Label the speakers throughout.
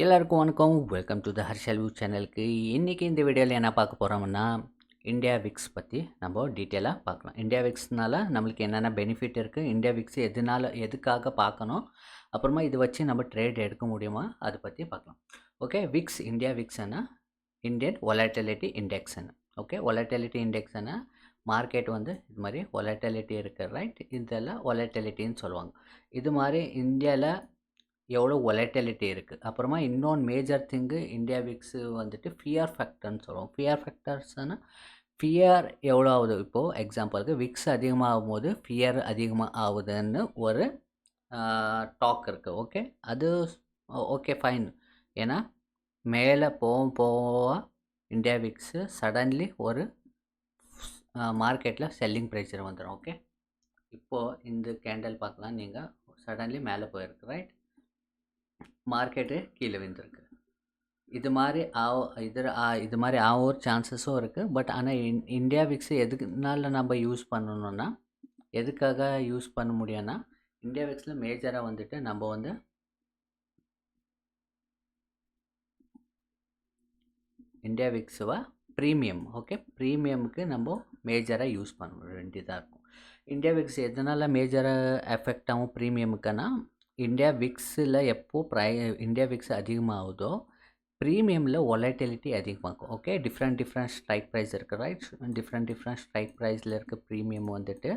Speaker 1: எல்லாருக்கும் வணக்கம். Welcome to the ஹர்ஷல்வு சேனலுக்கு. இன்றைக்கி இந்த வீடியோவில் என்ன பார்க்க போகிறோம்னா, இந்தியா விக்ஸ் பற்றி நம்ம டீட்டெயிலாக பார்க்கலாம். இந்தியா விக்ஸ்னால நம்மளுக்கு என்னென்ன பெனிஃபிட் இருக்குது, இந்தியா விக்ஸ் எதுக்காக பார்க்கணும், அப்புறமா இது வச்சு நம்ம ட்ரேட் எடுக்க முடியுமா, அதை பற்றி பார்க்கலாம். ஓகே, விக்ஸ் இந்தியா விக்ஸ்னா இந்தியன் வொலட்டிலிட்டி இண்டெக்ஸ்னு. ஓகே, வொலட்டிலிட்டி இண்டெக்ஸ்னா மார்க்கெட் வந்து இது மாதிரி வொலட்டிலிட்டி இருக்குது, ரைட்? இதெல்லாம் வொலட்டிலிட்டின்னு சொல்லுவாங்க. இது மாதிரி இந்தியாவில் எவ்வளோ வொலட்டிலிட்டி இருக்குது. அப்புறமா இன்னொன்று மேஜர் திங்கு இந்தியா விக்ஸு வந்துட்டு ஃபியர் ஃபேக்டர்னு சொல்லுவோம். ஃபியர் ஃபேக்டர்ஸ்னால் ஃபியர் எவ்வளோ ஆகுது. இப்போது எக்ஸாம்பிளுக்கு விக்ஸ் அதிகமாகும் போது ஃபியர் அதிகமாக ஆகுதுன்னு ஒரு டாக் இருக்குது. ஓகே, அது ஓகே ஃபைன். ஏன்னா மேலே போக இந்தியா விக்ஸு சடன்லி ஒரு மார்க்கெட்டில் செல்லிங் ப்ரைஸர் வந்துடும். ஓகே, இப்போது இந்த கேண்டில் பார்க்கலாம். நீங்கள் சடன்லி மேலே போயிருக்கு, ரைட்? மார்க்கெட்டு கீழே விழுந்திருக்கு. இது மாதிரி இது மாதிரி ஒரு சான்சஸும் இருக்குது. பட் ஆனால் இந்தியா விக்ஸ் எதுக்குனால நம்ம யூஸ் பண்ணணும்னா, எதுக்காக யூஸ் பண்ண முடியும்னா, இந்தியா விக்ஸில் மேஜராக வந்துட்டு நம்ம வந்து இந்தியா விக்ஸுவா ப்ரீமியம். ஓகே, ப்ரீமியமுக்கு நம்ம மேஜராக யூஸ் பண்ண வேண்டியதாக இருக்கும். இந்தியா விக்ஸ் எதனால் மேஜராக எஃபெக்ட் ஆகும் ப்ரீமியமுக்குன்னா, இந்தியா விக்ஸில் எப்போது இந்தியா விக்ஸ் அதிகமாகுதோ ப்ரீமியமில் வொலட்டிலிட்டி அதிகமாகும். ஓகே, டிஃப்ரெண்ட் ஸ்ட்ரைக் ப்ரைஸ் இருக்குது, ரைட்? டிஃப்ரெண்ட் ஸ்ட்ரைக் ப்ரைஸில் இருக்க ப்ரீமியம் வந்துட்டு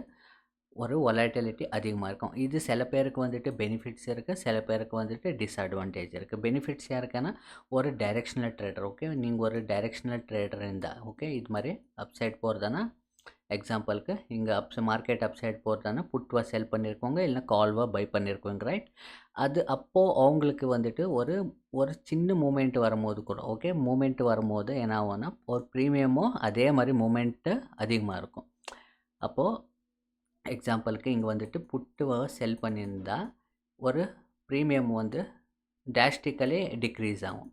Speaker 1: ஒரு வொலட்டிலிட்டி அதிகமாக இருக்கும். இது சில பேருக்கு வந்துட்டு பெனிஃபிட்ஸ் இருக்குது, சில பேருக்கு வந்துட்டு டிஸ்அட்வான்டேஜ் இருக்குது. பெனிஃபிட்ஸ் யாருக்குன்னா, ஒரு டைரெக்ஷனல் ட்ரேடர். ஓகே, நீங்கள் ஒரு டைரெக்ஷனல் ட்ரேடர் இருந்தால், ஓகே, இது மாதிரி அப்சைட் போகிறதானா, எக்ஸாம்பிளுக்கு இங்கே மார்க்கெட் அப்சைட் போகிறதானா புட்வா செல் பண்ணியிருக்கோங்க, இல்லை கால்வா பை பண்ணியிருக்கோங்க, ரைட்? அது அப்போது அவங்களுக்கு வந்துட்டு ஒரு சின்ன மூமெண்ட் வரும்போது கூட, ஓகே, மூமெண்ட் வரும்போது என்ன ஆகும்னா, ஒரு ப்ரீமியமும் அதே மாதிரி மூமெண்ட்டு அதிகமாக இருக்கும். அப்போது எக்ஸாம்பிளுக்கு இங்கே வந்துட்டு புட்டுவை செல் பண்ணியிருந்தா ஒரு ப்ரீமியம் வந்து டாஸ்டிக்கலி டிக்ரீஸ் ஆகும்.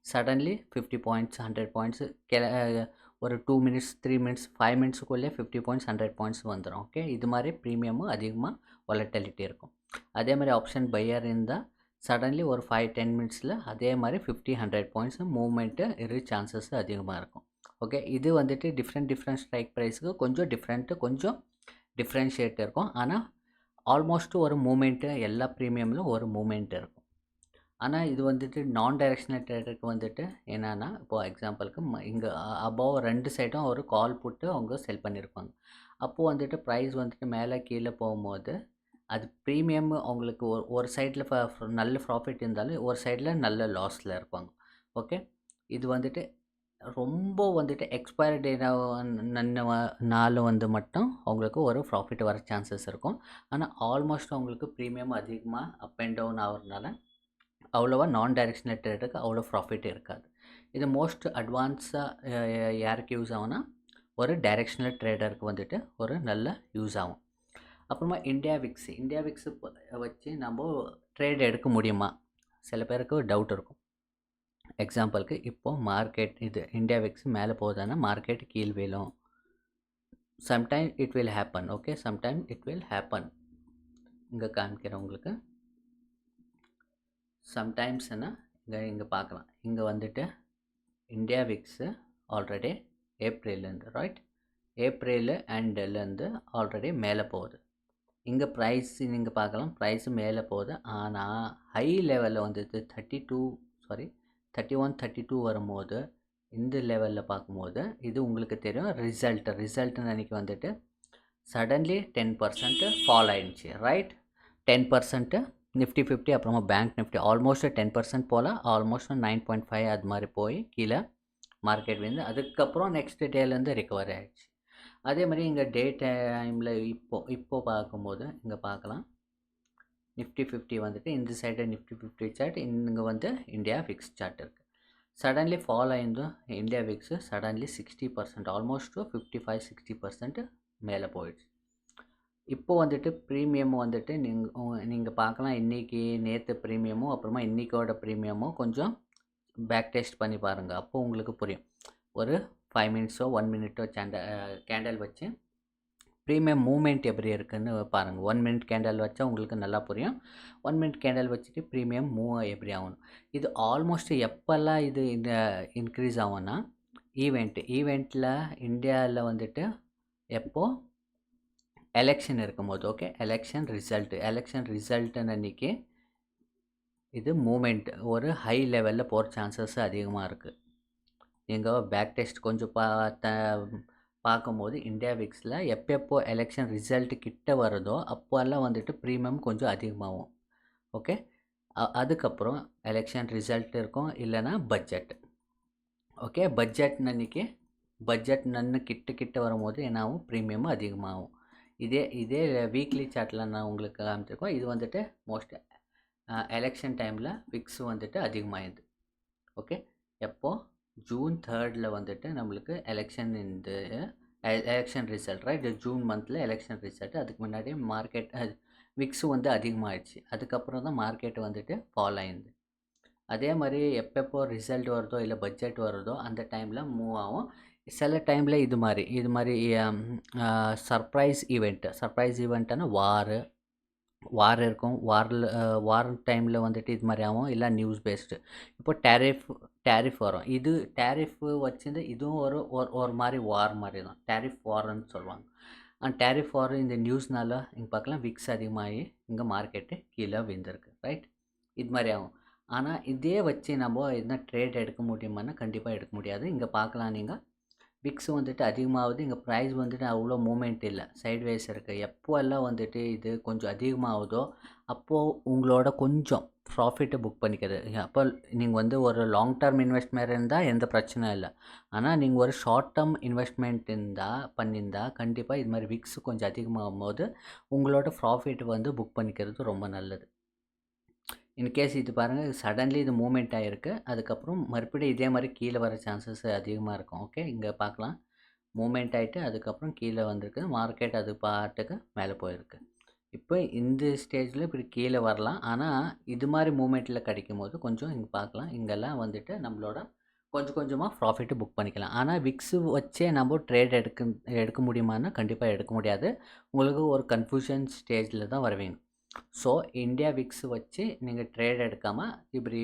Speaker 1: சடன்லி 50 பாயிண்ட்ஸ் 100 பாயிண்ட்ஸு ஒரு 2 மினிட்ஸ் 3 மினிட்ஸ் 5 மினிட்ஸுக்குள்ளே 50 பாயிண்ட்ஸ் 100 பாயிண்ட்ஸ் வந்துடும். ஓகே, இது மாதிரி ப்ரீமியமும் அதிகமாக வொலட்டிலிட்டி இருக்கும். அதே மாதிரி ஆப்ஷன் பையர் இருந்தால் சடன்லி ஒரு 5-10 மினிட்ஸில் அதே மாதிரி 50-100 பாயிண்ட்ஸு மூவ்மெண்ட்டு இரு சான்சஸ் அதிகமாக இருக்கும். ஓகே, இது வந்துட்டு டிஃப்ரெண்ட் ஸ்ட்ரைக் ப்ரைஸுக்கு கொஞ்சம் டிஃப்ரென்ஷியேட் இருக்கும். ஆனால் ஆல்மோஸ்ட்டு ஒரு மூமெண்ட்டு எல்லா ப்ரீமியமில் ஒரு மூமெண்ட் இருக்கும். ஆனால் இது வந்துட்டு நான் டைரெக்ஷனல் ட்ரேடருக்கு வந்துட்டு என்னென்னா, இப்போது எக்ஸாம்பிளுக்கு இங்கே அபவ் 2 சைடும் ஒரு கால் போட்டு அவங்க செல் பண்ணியிருப்பாங்க. அப்போது வந்துட்டு ப்ரைஸ் வந்துட்டு மேலே கீழே போகும்போது அது ப்ரீமியம் அவங்களுக்கு ஒரு சைடில் நல்ல ப்ராஃபிட் இருந்தாலும் ஒரு சைடில் நல்ல லாஸில் இருப்பாங்க. ஓகே, இது வந்துட்டு ரொம்ப வந்துட்டு எக்ஸ்பயரி டே நாள் வந்து மட்டும் அவங்களுக்கு ஒரு ப்ராஃபிட் வர சான்சஸ் இருக்கும். ஆனால் ஆல்மோஸ்ட் அவங்களுக்கு ப்ரீமியம் அதிகமாக அப் அண்ட் டவுன் ஆகிறதுனால அவ்வளோவா நான் டைரெக்ஷனல் ட்ரேடருக்கு அவ்வளோ ப்ராஃபிட் இருக்காது. இது மோஸ்ட் அட்வான்ஸாக யாருக்கு யூஸ் ஆகும்னா, ஒரு டைரெக்ஷனல் ட்ரேடருக்கு வந்துட்டு ஒரு நல்ல யூஸ் ஆகும். அப்புறமா இந்தியா விக்ஸு வச்சு நம்ம ட்ரேட் எடுக்க முடியுமா, சில பேருக்கு டவுட் இருக்கும். எக்ஸாம்பிளுக்கு இப்போது மார்க்கெட் இது இந்தியா விக்ஸ் மேலே போகுதுன்னா மார்க்கெட் கீழ் விழும். Sometime it will happen. Okay, sometime it will happen. இங்கே காமிக்கிறேன் உங்களுக்கு. சம்டைம்ஸ்னா இங்கே பார்க்கலாம். இங்கே வந்துட்டு இந்தியா விக்ஸு ஆல்ரெடி ஏப்ரல்லேருந்து, ரைட்? ஏப்ரல் அண்ட்லேருந்து ஆல்ரெடி மேலே போகுது. இங்கே ப்ரைஸ் நீங்கள் பார்க்கலாம், ப்ரைஸு மேலே போகுது. ஆனால் ஹை லெவலில் வந்துட்டு 31-32 வரும்போது இந்த லெவலில் பார்க்கும்போது இது உங்களுக்கு தெரியும். ரிசல்ட்டுன்னு அன்றைக்கி வந்துட்டு சடன்லி 10% ஃபால் ஆகிடுச்சு, ரைட்? 10% நிஃப்டி 50 அப்புறமா பேங்க் நிஃப்டி ஆல்மோஸ்ட் 10% போல், ஆல்மோஸ்ட் 9.5 அது மாதிரி போய் கீழே மார்க்கெட் வந்து அதுக்கப்புறம் நெக்ஸ்ட் டேலேருந்து ரிகவர் ஆகிடுச்சு. அதே மாதிரி இங்கே டே டைமில் இப்போ பார்க்கும்போது இங்கே பார்க்கலாம், நிஃப்டி 50 வந்துட்டு இந்த சைடு நிஃப்டி 50 சார்ட், இங்கே வந்து இந்தியா விக்ஸ் சார்ட் இருக்குது. சடன்லி ஃபால் ஆயிருந்தோம் இந்தியா விக்ஸு சடன்லி 60%, ஆல்மோஸ்ட் 55-60% மேலே போயிடுச்சு. இப்போது வந்துட்டு ப்ரீமியம் வந்துட்டு நீங்கள் பார்க்கலாம், இன்றைக்கி நேற்று ப்ரீமியமும் அப்புறமா இன்றைக்கோட ப்ரீமியமும் கொஞ்சம் பேக் டெஸ்ட் பண்ணி பாருங்கள். அப்போது உங்களுக்கு புரியும். ஒரு 5 மினிட்ஸோ 1 மினிட்டோ கேண்டல் வச்சு ப்ரீமியம் மூவ்மெண்ட் எப்படி இருக்குன்னு பாருங்கள். 1 மினிட் கேண்டில் வச்சா உங்களுக்கு நல்லா புரியும். 1 மினிட் கேண்டில் வச்சுட்டு ப்ரீமியம் மூவ் எப்படி ஆகணும். இது ஆல்மோஸ்ட் எப்போல்லாம் இது இந்த இன்க்ரீஸ் ஆகும்னா ஈவெண்ட்டில் இந்தியாவில் வந்துட்டு எப்போ எலெக்ஷன் இருக்கும்போது, ஓகே, எலெக்ஷன் ரிசல்ட்டுன்னு அன்றைக்கி இது மூமெண்ட் ஒரு ஹை லெவலில் போகிற சான்சஸ் அதிகமாக இருக்குது. நீங்கள் பேக் டெஸ்ட் கொஞ்சம் பார்க்கும்போது இந்தியா விக்ஸில் எப்போ எலெக்ஷன் ரிசல்ட் கிட்ட வருதோ அப்போல்லாம் வந்துட்டு ப்ரீமியம் கொஞ்சம் அதிகமாகும். ஓகே, அதுக்கப்புறம் எலெக்ஷன் ரிசல்ட் இருக்கும், இல்லைனா பட்ஜெட். ஓகே, பட்ஜெட் நன்னு கிட்ட வரும்போது என்னாகும், ப்ரீமியமும் அதிகமாகும். இதே வீக்லி சார்ட்டில் நான் உங்களுக்கு காமிச்சிருக்கோம். இது வந்துட்டு மோஸ்ட் எலெக்ஷன் டைமில் விக்ஸ் வந்துட்டு அதிகமாகிடுது. ஓகே, எப்போது ஜூன் 3 வந்துட்டு நம்மளுக்கு எலெக்ஷன் ரிசல்ட், ரைட்? ஜூன் மந்தில் எலெக்ஷன் ரிசல்ட். அதுக்கு முன்னாடி மார்க்கெட் விக்ஸ் வந்து அதிகமாகிடுச்சு. அதுக்கப்புறம் தான் மார்க்கெட் வந்துட்டு ஃபால் ஆகிடுது. அதே மாதிரி எப்போ ரிசல்ட் வருதோ இல்லை பட்ஜெட் வருதோ அந்த டைமில் மூவ் ஆகும். சில டைமில் இது மாதிரி சர்ப்ரைஸ் ஈவெண்ட்டுன்னா வார் இருக்கும். வார் டைமில் வந்துட்டு இது மாதிரி ஆகும், இல்லை நியூஸ் பேஸ்டு. இப்போ டேரிஃப் வரும். இது டேரிஃப் வச்சுருந்து இதுவும் ஒரு மாதிரி வார் மாதிரி தான், டேரிஃப் வார்ன்னு சொல்லுவாங்க. டேரிஃப் வார் இந்த நியூஸ்னால இங்கே பார்க்கலாம் விக்ஸ் அதிகமாகி இங்கே மார்க்கெட்டு கீழே விழுந்திருக்கு, ரைட்? இது மாதிரி ஆகும். ஆனால் இதே வச்சு நம்ம எதுனா ட்ரேட் எடுக்க முடியுமான்னா கண்டிப்பாக எடுக்க முடியாது. இங்கே பார்க்கலாம், நீங்கள் விக்ஸ் வந்துட்டு அதிகமாகுது, இங்கே ப்ரைஸ் வந்துட்டு அவ்வளோ மூமெண்ட் இல்லை, சைட்வேஸ் இருக்குது. எப்போல்லாம் வந்துட்டு இது கொஞ்சம் அதிகமாகுதோ அப்போது உங்களோட கொஞ்சம் ப்ராஃபிட்டை புக் பண்ணிக்கிறது. அப்போ நீங்கள் வந்து ஒரு லாங் டர்ம் இன்வெஸ்ட்மெண்ட் இருந்தால் எந்த பிரச்சனையும் இல்லை. ஆனால் நீங்கள் ஒரு ஷார்ட் டர்ம் இன்வெஸ்ட்மெண்ட் பண்ணியிருந்தால் கண்டிப்பாக இது மாதிரி விக்ஸ் கொஞ்சம் அதிகமாகும் போது உங்களோட ப்ராஃபிட் வந்து புக் பண்ணிக்கிறது ரொம்ப நல்லது. இன்கேஸ் இது பாருங்கள், சடன்லி இது மூமெண்ட் ஆகிருக்கு, அதுக்கப்புறம் மறுபடியும் இதே மாதிரி கீழே வர சான்சஸ் அதிகமாக இருக்கும். ஓகே, இங்கே பார்க்கலாம், மூமெண்ட் ஆகிட்டு அதுக்கப்புறம் கீழே வந்திருக்கு, மார்க்கெட் அது பாட்டுக்கு மேலே போயிருக்கு. இப்போ இந்த ஸ்டேஜில் இப்படி கீழே வரலாம். ஆனால் இது மாதிரி மூமெண்ட்டில் கிடைக்கும் போது கொஞ்சம் இங்கே பார்க்கலாம், இங்கெல்லாம் வந்துட்டு நம்மளோட கொஞ்சம் கொஞ்சமாக ப்ராஃபிட்டு புக் பண்ணிக்கலாம். ஆனால் விக்ஸு வச்சே நம்ம ட்ரேட் எடுக்க முடியுமான்னா கண்டிப்பாக எடுக்க முடியாது. உங்களுக்கு ஒரு கன்ஃபியூஷன் ஸ்டேஜில் தான் வருவீங்க. ஸோ இந்தியா விக்ஸ் வச்சு நீங்கள் ட்ரேட் எடுக்காமல் இப்படி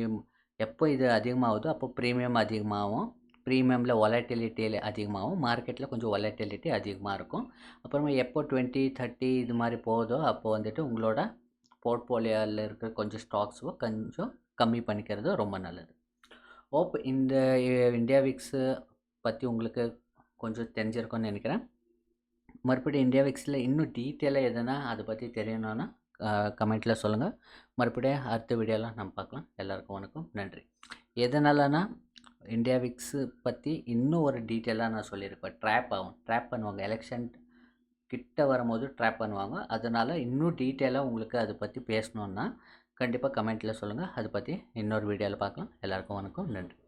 Speaker 1: எப்போ இது அதிகமாகுதோ அப்போ ப்ரீமியம் அதிகமாகும். ப்ரீமியமில் வாலட்டிலிட்டி அதிகமாகும், மார்க்கெட்டில் கொஞ்சம் வாலட்டிலிட்டி அதிகமாக இருக்கும். அப்புறமா எப்போ 20, 30 இது மாதிரி போகுதோ அப்போ வந்துட்டு உங்களோட போர்ட்ஃபோலியோவில் இருக்கிற கொஞ்சம் ஸ்டாக்ஸோ கொஞ்சம் கம்மி பண்ணிக்கிறது ரொம்ப நல்லது. ஹோப் இந்த இந்தியா விக்ஸு பற்றி உங்களுக்கு கொஞ்சம் தெரிஞ்சிருக்கும்னு நினைக்கிறேன். மறுபடியும் இந்தியா விக்ஸில் இன்னும் டீட்டெயிலாக எதுனா அதை பற்றி தெரியணுன்னா கமெண்ட்டில் சொல்லுங்கள். மறுபடியும் அடுத்த வீடியோலாம் நம்ம பார்க்கலாம். எல்லாருக்கும் வணக்கம், நன்றி. எதனாலனா இந்தியா விக்ஸு பற்றி இன்னும் ஒரு டீட்டெயிலாக நான் சொல்லியிருப்பேன். ட்ராப் பண்ணுவாங்க, எலெக்ஷன் கிட்ட வரும்போது ட்ராப் பண்ணுவாங்க. அதனால் இன்னும் டீட்டெயிலாக உங்களுக்கு அதை பற்றி பேசணுன்னா கண்டிப்பாக கமெண்ட்டில் சொல்லுங்கள். அதை பற்றி இன்னொரு வீடியோவில் பார்க்கலாம். எல்லாருக்கும் வணக்கம், நன்றி.